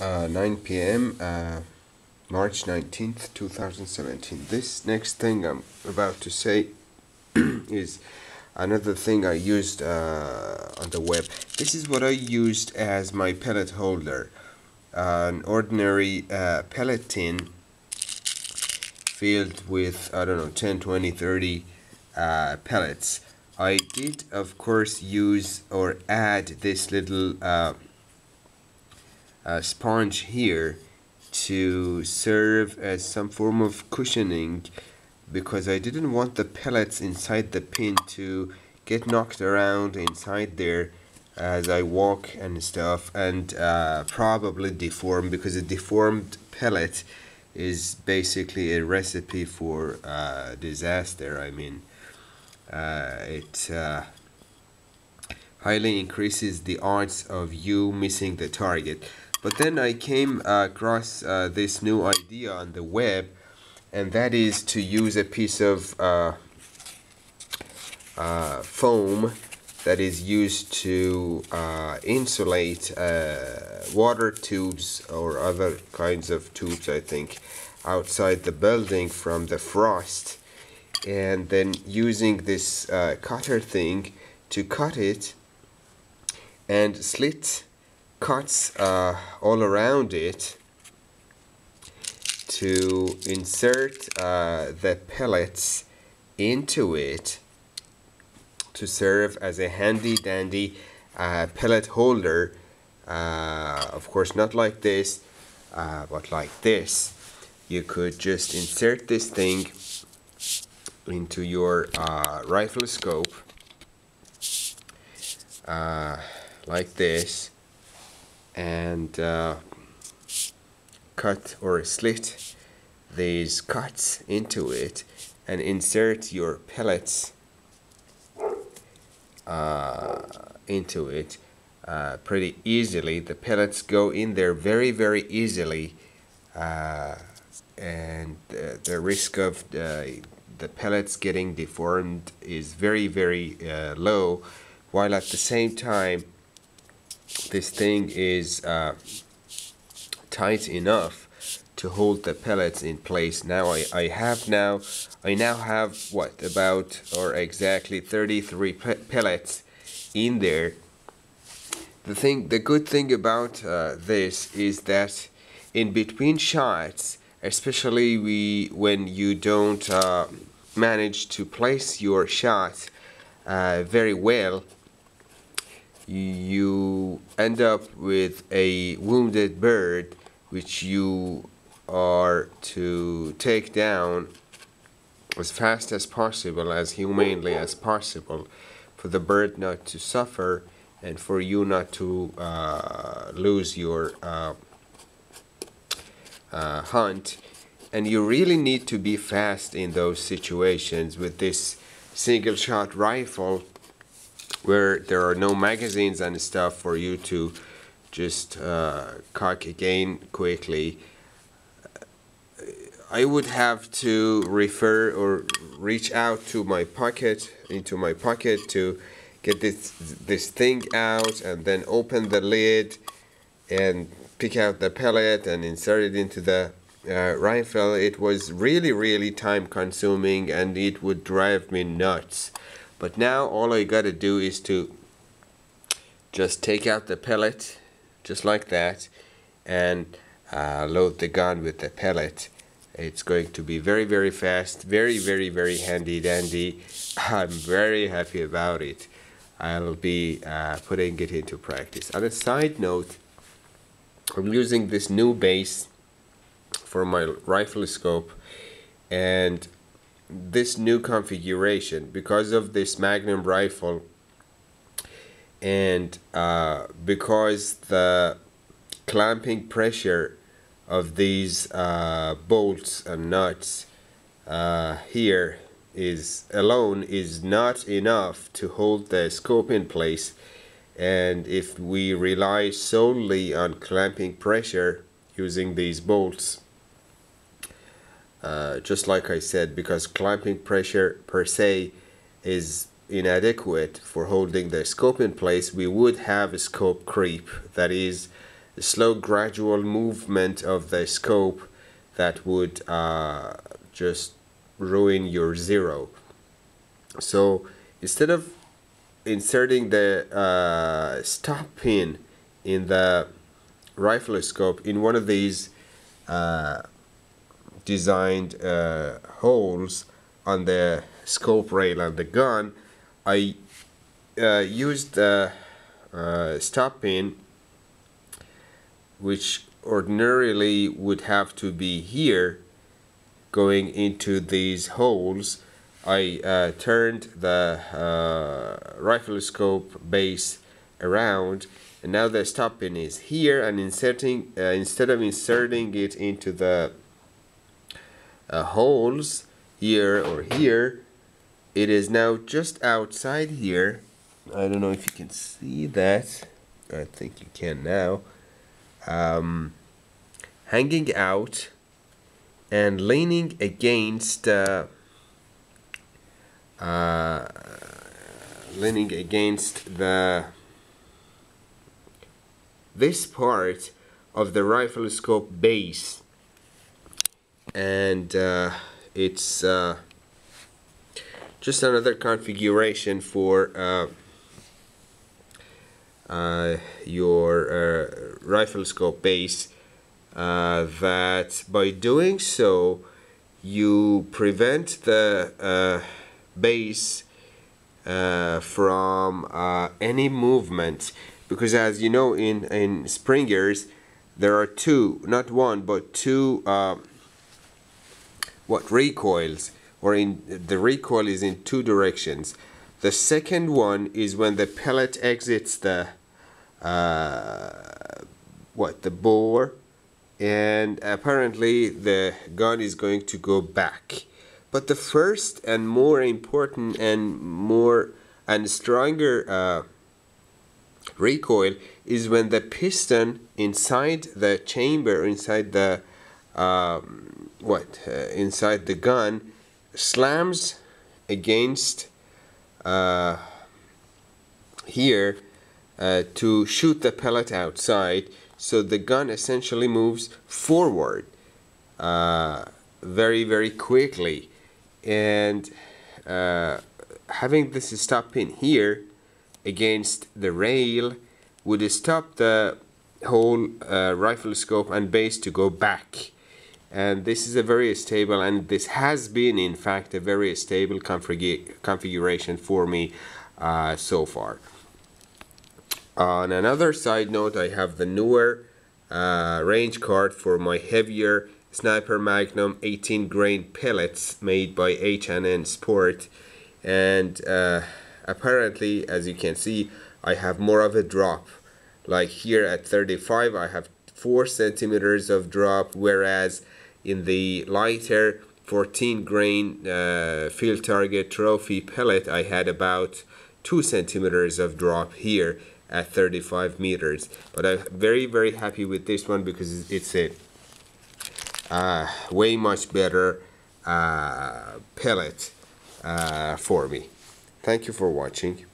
9 p.m. March 19th, 2017. This next thing I'm about to say is another thing I used on the web. This is what I used as my pellet holder. An ordinary pellet tin filled with, I don't know, 10, 20, 30 pellets. I did, of course, use or add this little sponge here to serve as some form of cushioning, because I didn't want the pellets inside the pin to get knocked around inside there as I walk and stuff, and probably deform, because a deformed pellet is basically a recipe for disaster. I mean, it highly increases the odds of you missing the target. But then I came across this new idea on the web, and that is to use a piece of foam that is used to insulate water tubes or other kinds of tubes, I think, outside the building from the frost, and then using this cutter thing to cut it and slit cuts all around it to insert the pellets into it to serve as a handy dandy pellet holder. Of course, not like this, but like this. You could just insert this thing into your rifle scope like this, and cut or slit these cuts into it and insert your pellets into it pretty easily. The pellets go in there very easily, and the risk of the pellets getting deformed is very low, while at the same time this thing is tight enough to hold the pellets in place. Now I now have what, about or exactly 33 pellets in there. The good thing about this is that in between shots, especially when you don't manage to place your shot very well, you end up with a wounded bird, which you are to take down as fast as possible, as humanely as possible, for the bird not to suffer and for you not to lose your hunt. And you really need to be fast in those situations with this single shot rifle, where there are no magazines and stuff for you to just cock again quickly. I would have to refer or reach out to my pocket, into my pocket, to get this thing out, and then open the lid and pick out the pellet and insert it into the rifle. It was really time consuming, and it would drive me nuts. But now all I gotta do is to just take out the pellet, just like that, and load the gun with the pellet. It's going to be very fast, very handy dandy. I'm very happy about it. I'll be putting it into practice. On a side note, I'm using this new base for my rifle scope, and this new configuration, because of this Magnum rifle, and because the clamping pressure of these bolts and nuts here is not enough to hold the scope in place. And if we rely solely on clamping pressure using these bolts, just like I said, because clamping pressure per se is inadequate for holding the scope in place, we would have a scope creep. That is, slow gradual movement of the scope that would just ruin your zero. So instead of inserting the stop pin in the rifle scope in one of these designed holes on the scope rail on the gun, I used the stop pin, which ordinarily would have to be here going into these holes. I turned the rifle scope base around, and now the stop pin is here, and instead of inserting it into the holes here or here, it is now just outside here. I don't know if you can see that. I think you can now. Hanging out and leaning against this part of the rifle scope base, and it's just another configuration for your rifle scope base, that by doing so you prevent the base from any movement, because as you know, in springers there are two, not one but two recoils, or the recoil is in two directions. The second one is when the pellet exits the bore, and apparently the gun is going to go back. But the first and more important and stronger recoil is when the piston inside the chamber, inside the inside the gun, slams against here to shoot the pellet outside. So the gun essentially moves forward very, very quickly, and having this stop pin here against the rail would stop the whole rifle scope and base to go back. And this is a very stable, and this has been in fact a very stable configuration for me so far. On another side note, I have the newer range card for my heavier Sniper Magnum 18 grain pellets made by H&N Sport, and apparently, as you can see, I have more of a drop. Like here at 35 I have 4 centimeters of drop, whereas in the lighter 14 grain field target trophy pellet I had about 2 centimeters of drop here at 35 meters. But I'm very, very happy with this one because it's a way much better pellet for me. Thank you for watching.